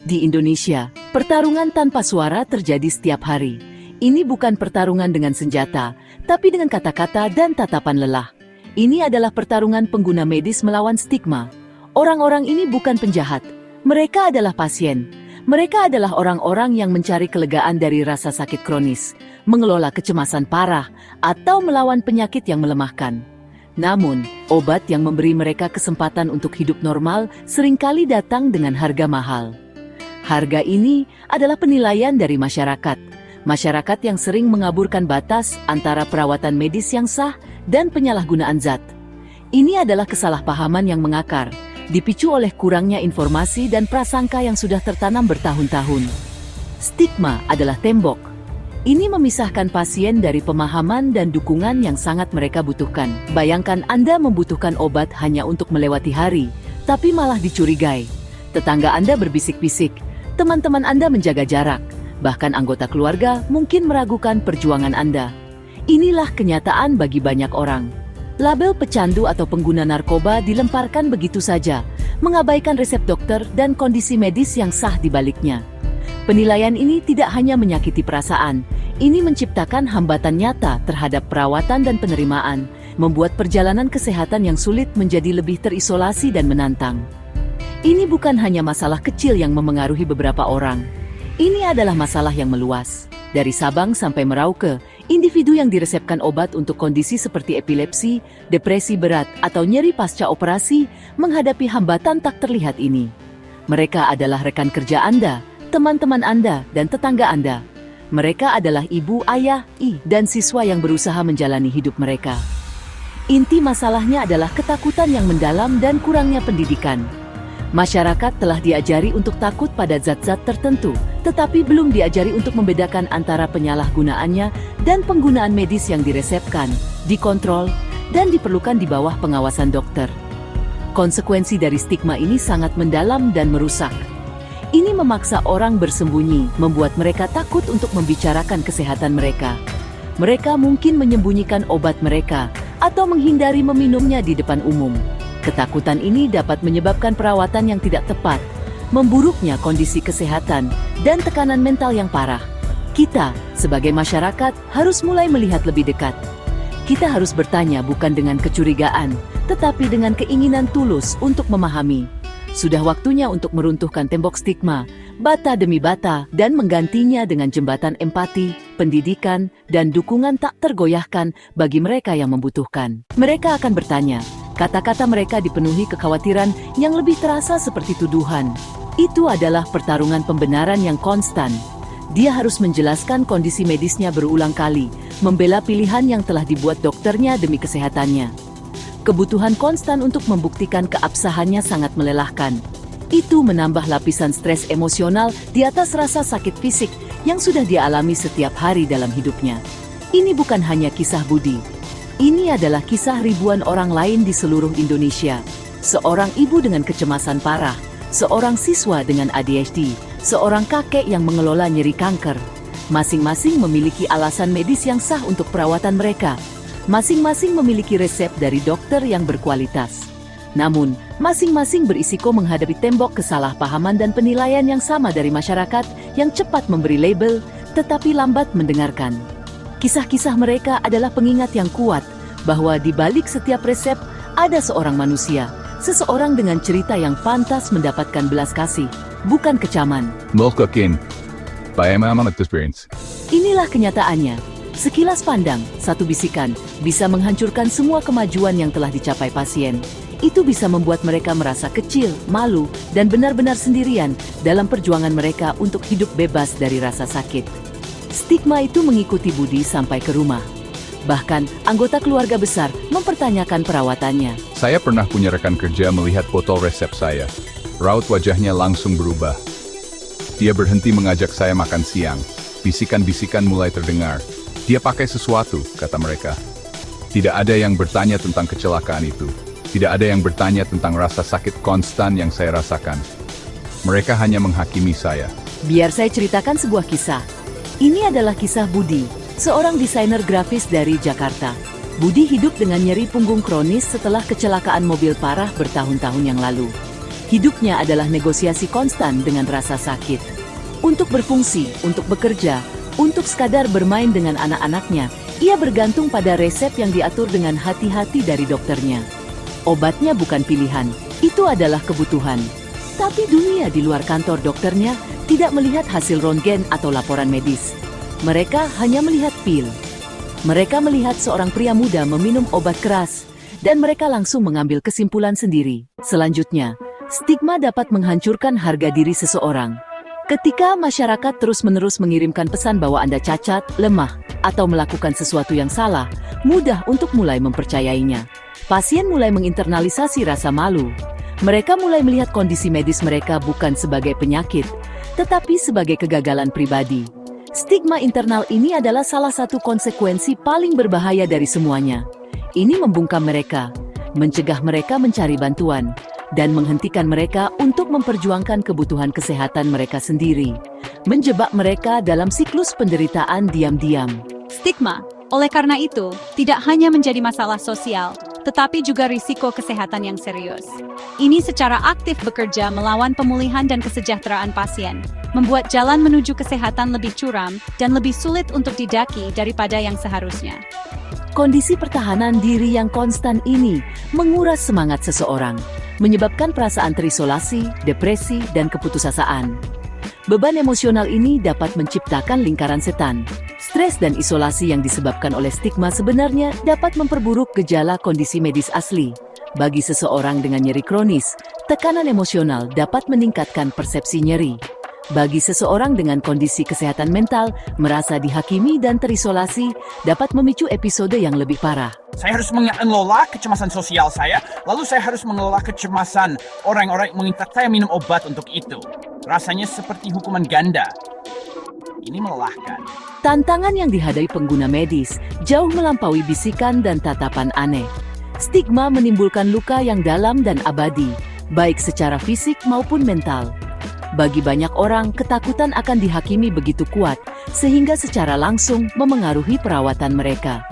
Di Indonesia, pertarungan tanpa suara terjadi setiap hari. Ini bukan pertarungan dengan senjata, tapi dengan kata-kata dan tatapan lelah. Ini adalah pertarungan pengguna medis melawan stigma. Orang-orang ini bukan penjahat. Mereka adalah pasien. Mereka adalah orang-orang yang mencari kelegaan dari rasa sakit kronis, mengelola kecemasan parah, atau melawan penyakit yang melemahkan. Namun, obat yang memberi mereka kesempatan untuk hidup normal seringkali datang dengan harga mahal. Harga ini adalah penilaian dari masyarakat. Masyarakat yang sering mengaburkan batas antara perawatan medis yang sah dan penyalahgunaan zat. Ini adalah kesalahpahaman yang mengakar, dipicu oleh kurangnya informasi dan prasangka yang sudah tertanam bertahun-tahun. Stigma adalah tembok. Ini memisahkan pasien dari pemahaman dan dukungan yang sangat mereka butuhkan. Bayangkan Anda membutuhkan obat hanya untuk melewati hari, tapi malah dicurigai. Tetangga Anda berbisik-bisik. Teman-teman Anda menjaga jarak, bahkan anggota keluarga mungkin meragukan perjuangan Anda. Inilah kenyataan bagi banyak orang. Label pecandu atau pengguna narkoba dilemparkan begitu saja, mengabaikan resep dokter dan kondisi medis yang sah di baliknya. Penilaian ini tidak hanya menyakiti perasaan, ini menciptakan hambatan nyata terhadap perawatan dan penerimaan, membuat perjalanan kesehatan yang sulit menjadi lebih terisolasi dan menantang. Ini bukan hanya masalah kecil yang memengaruhi beberapa orang. Ini adalah masalah yang meluas. Dari Sabang sampai Merauke, individu yang diresepkan obat untuk kondisi seperti epilepsi, depresi berat, atau nyeri pasca operasi menghadapi hambatan tak terlihat ini. Mereka adalah rekan kerja Anda, teman-teman Anda, dan tetangga Anda. Mereka adalah ibu, ayah, dan siswa yang berusaha menjalani hidup mereka. Inti masalahnya adalah ketakutan yang mendalam dan kurangnya pendidikan. Masyarakat telah diajari untuk takut pada zat-zat tertentu, tetapi belum diajari untuk membedakan antara penyalahgunaannya dan penggunaan medis yang diresepkan, dikontrol, dan diperlukan di bawah pengawasan dokter. Konsekuensi dari stigma ini sangat mendalam dan merusak. Ini memaksa orang bersembunyi, membuat mereka takut untuk membicarakan kesehatan mereka. Mereka mungkin menyembunyikan obat mereka, atau menghindari meminumnya di depan umum. Ketakutan ini dapat menyebabkan perawatan yang tidak tepat, memburuknya kondisi kesehatan, dan tekanan mental yang parah. Kita, sebagai masyarakat, harus mulai melihat lebih dekat. Kita harus bertanya bukan dengan kecurigaan, tetapi dengan keinginan tulus untuk memahami. Sudah waktunya untuk meruntuhkan tembok stigma, bata demi bata, dan menggantinya dengan jembatan empati, pendidikan, dan dukungan tak tergoyahkan bagi mereka yang membutuhkan. Mereka akan bertanya, kata-kata mereka dipenuhi kekhawatiran yang lebih terasa seperti tuduhan. Itu adalah pertarungan pembenaran yang konstan. Dia harus menjelaskan kondisi medisnya berulang kali, membela pilihan yang telah dibuat dokternya demi kesehatannya. Kebutuhan konstan untuk membuktikan keabsahannya sangat melelahkan. Itu menambah lapisan stres emosional di atas rasa sakit fisik yang sudah dia alami setiap hari dalam hidupnya. Ini bukan hanya kisah Budi. Ini adalah kisah ribuan orang lain di seluruh Indonesia. Seorang ibu dengan kecemasan parah, seorang siswa dengan ADHD, seorang kakek yang mengelola nyeri kanker. Masing-masing memiliki alasan medis yang sah untuk perawatan mereka. Masing-masing memiliki resep dari dokter yang berkualitas. Namun, masing-masing berisiko menghadapi tembok kesalahpahaman dan penilaian yang sama dari masyarakat yang cepat memberi label, tetapi lambat mendengarkan. Kisah-kisah mereka adalah pengingat yang kuat bahwa di balik setiap resep ada seorang manusia, seseorang dengan cerita yang pantas mendapatkan belas kasih, bukan kecaman. Mulkokin, bayamaman experience. Inilah kenyataannya. Sekilas pandang, satu bisikan bisa menghancurkan semua kemajuan yang telah dicapai pasien. Itu bisa membuat mereka merasa kecil, malu, dan benar-benar sendirian dalam perjuangan mereka untuk hidup bebas dari rasa sakit. Stigma itu mengikuti Budi sampai ke rumah. Bahkan, anggota keluarga besar mempertanyakan perawatannya. Saya pernah punya rekan kerja melihat botol resep saya. Raut wajahnya langsung berubah. Dia berhenti mengajak saya makan siang. Bisikan-bisikan mulai terdengar. Dia pakai sesuatu, kata mereka. Tidak ada yang bertanya tentang kecelakaan itu. Tidak ada yang bertanya tentang rasa sakit konstan yang saya rasakan. Mereka hanya menghakimi saya. Biar saya ceritakan sebuah kisah. Ini adalah kisah Budi, seorang desainer grafis dari Jakarta. Budi hidup dengan nyeri punggung kronis setelah kecelakaan mobil parah bertahun-tahun yang lalu. Hidupnya adalah negosiasi konstan dengan rasa sakit. Untuk berfungsi, untuk bekerja, untuk sekadar bermain dengan anak-anaknya, ia bergantung pada resep yang diatur dengan hati-hati dari dokternya. Obatnya bukan pilihan, itu adalah kebutuhan. Tapi dunia di luar kantor dokternya tidak melihat hasil röntgen atau laporan medis. Mereka hanya melihat pil. Mereka melihat seorang pria muda meminum obat keras, dan mereka langsung mengambil kesimpulan sendiri. Selanjutnya, stigma dapat menghancurkan harga diri seseorang. Ketika masyarakat terus-menerus mengirimkan pesan bahwa Anda cacat, lemah, atau melakukan sesuatu yang salah, mudah untuk mulai mempercayainya. Pasien mulai menginternalisasi rasa malu. Mereka mulai melihat kondisi medis mereka bukan sebagai penyakit, tetapi sebagai kegagalan pribadi. Stigma internal ini adalah salah satu konsekuensi paling berbahaya dari semuanya. Ini membungkam mereka, mencegah mereka mencari bantuan, dan menghentikan mereka untuk memperjuangkan kebutuhan kesehatan mereka sendiri, menjebak mereka dalam siklus penderitaan diam-diam. Stigma, oleh karena itu, tidak hanya menjadi masalah sosial, tetapi juga risiko kesehatan yang serius. Ini secara aktif bekerja melawan pemulihan dan kesejahteraan pasien, membuat jalan menuju kesehatan lebih curam dan lebih sulit untuk didaki daripada yang seharusnya. Kondisi pertahanan diri yang konstan ini menguras semangat seseorang, menyebabkan perasaan terisolasi, depresi, dan keputusasaan. Beban emosional ini dapat menciptakan lingkaran setan. Stres dan isolasi yang disebabkan oleh stigma sebenarnya dapat memperburuk gejala kondisi medis asli. Bagi seseorang dengan nyeri kronis, tekanan emosional dapat meningkatkan persepsi nyeri. Bagi seseorang dengan kondisi kesehatan mental, merasa dihakimi dan terisolasi dapat memicu episode yang lebih parah. Saya harus mengelola kecemasan sosial saya, lalu saya harus mengelola kecemasan orang-orang yang mengingat saya minum obat untuk itu. Rasanya seperti hukuman ganda. Ini melelahkan. Tantangan yang dihadapi pengguna medis jauh melampaui bisikan dan tatapan aneh. Stigma menimbulkan luka yang dalam dan abadi, baik secara fisik maupun mental. Bagi banyak orang, ketakutan akan dihakimi begitu kuat, sehingga secara langsung memengaruhi perawatan mereka.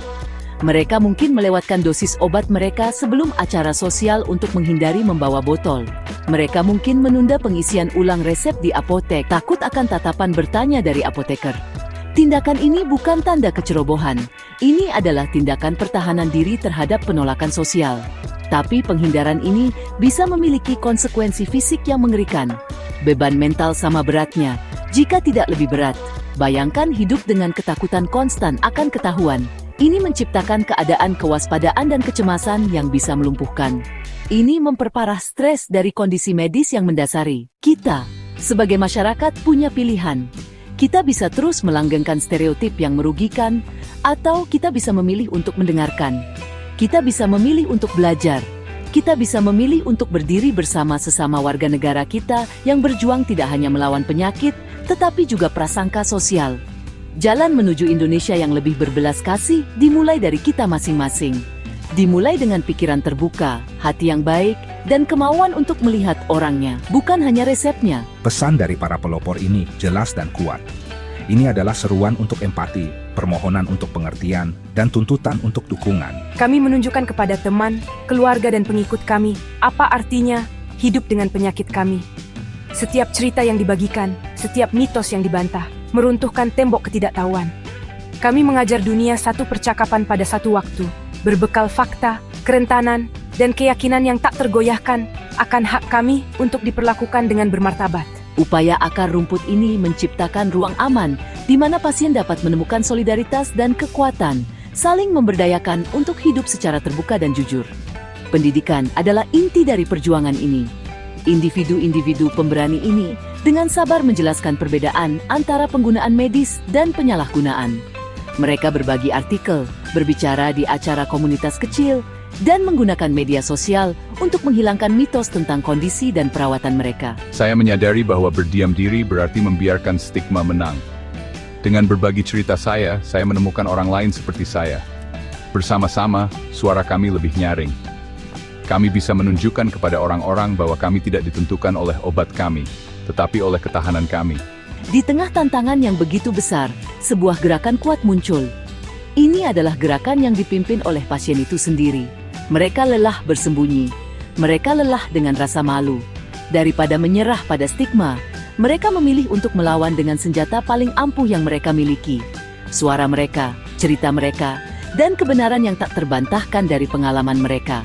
Mereka mungkin melewatkan dosis obat mereka sebelum acara sosial untuk menghindari membawa botol. Mereka mungkin menunda pengisian ulang resep di apotek, takut akan tatapan bertanya dari apoteker. Tindakan ini bukan tanda kecerobohan. Ini adalah tindakan pertahanan diri terhadap penolakan sosial. Tapi penghindaran ini bisa memiliki konsekuensi fisik yang mengerikan. Beban mental sama beratnya, jika tidak lebih berat. Bayangkan hidup dengan ketakutan konstan akan ketahuan. Ini menciptakan keadaan kewaspadaan dan kecemasan yang bisa melumpuhkan. Ini memperparah stres dari kondisi medis yang mendasari. Kita, sebagai masyarakat, punya pilihan. Kita bisa terus melanggengkan stereotip yang merugikan, atau kita bisa memilih untuk mendengarkan. Kita bisa memilih untuk belajar. Kita bisa memilih untuk berdiri bersama sesama warga negara kita yang berjuang tidak hanya melawan penyakit, tetapi juga prasangka sosial. Jalan menuju Indonesia yang lebih berbelas kasih dimulai dari kita masing-masing. Dimulai dengan pikiran terbuka, hati yang baik, dan kemauan untuk melihat orangnya, bukan hanya resepnya. Pesan dari para pelopor ini jelas dan kuat. Ini adalah seruan untuk empati, permohonan untuk pengertian, dan tuntutan untuk dukungan. Kami menunjukkan kepada teman, keluarga, dan pengikut kami apa artinya hidup dengan penyakit kami. Setiap cerita yang dibagikan, setiap mitos yang dibantah, meruntuhkan tembok ketidaktahuan. Kami mengajar dunia satu percakapan pada satu waktu, berbekal fakta, kerentanan, dan keyakinan yang tak tergoyahkan akan hak kami untuk diperlakukan dengan bermartabat. Upaya akar rumput ini menciptakan ruang aman di mana pasien dapat menemukan solidaritas dan kekuatan, saling memberdayakan untuk hidup secara terbuka dan jujur. Pendidikan adalah inti dari perjuangan ini. Individu-individu pemberani ini dengan sabar menjelaskan perbedaan antara penggunaan medis dan penyalahgunaan. Mereka berbagi artikel, berbicara di acara komunitas kecil, dan menggunakan media sosial untuk menghilangkan mitos tentang kondisi dan perawatan mereka. Saya menyadari bahwa berdiam diri berarti membiarkan stigma menang. Dengan berbagi cerita saya menemukan orang lain seperti saya. Bersama-sama, suara kami lebih nyaring. Kami bisa menunjukkan kepada orang-orang bahwa kami tidak ditentukan oleh obat kami, tetapi oleh ketahanan kami. Di tengah tantangan yang begitu besar, sebuah gerakan kuat muncul. Ini adalah gerakan yang dipimpin oleh pasien itu sendiri. Mereka lelah bersembunyi. Mereka lelah dengan rasa malu. Daripada menyerah pada stigma, mereka memilih untuk melawan dengan senjata paling ampuh yang mereka miliki. Suara mereka, cerita mereka, dan kebenaran yang tak terbantahkan dari pengalaman mereka.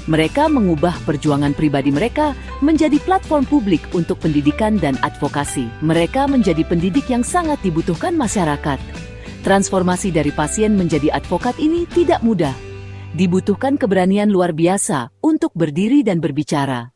Mereka mengubah perjuangan pribadi mereka menjadi platform publik untuk pendidikan dan advokasi. Mereka menjadi pendidik yang sangat dibutuhkan masyarakat. Transformasi dari pasien menjadi advokat ini tidak mudah. Dibutuhkan keberanian luar biasa untuk berdiri dan berbicara.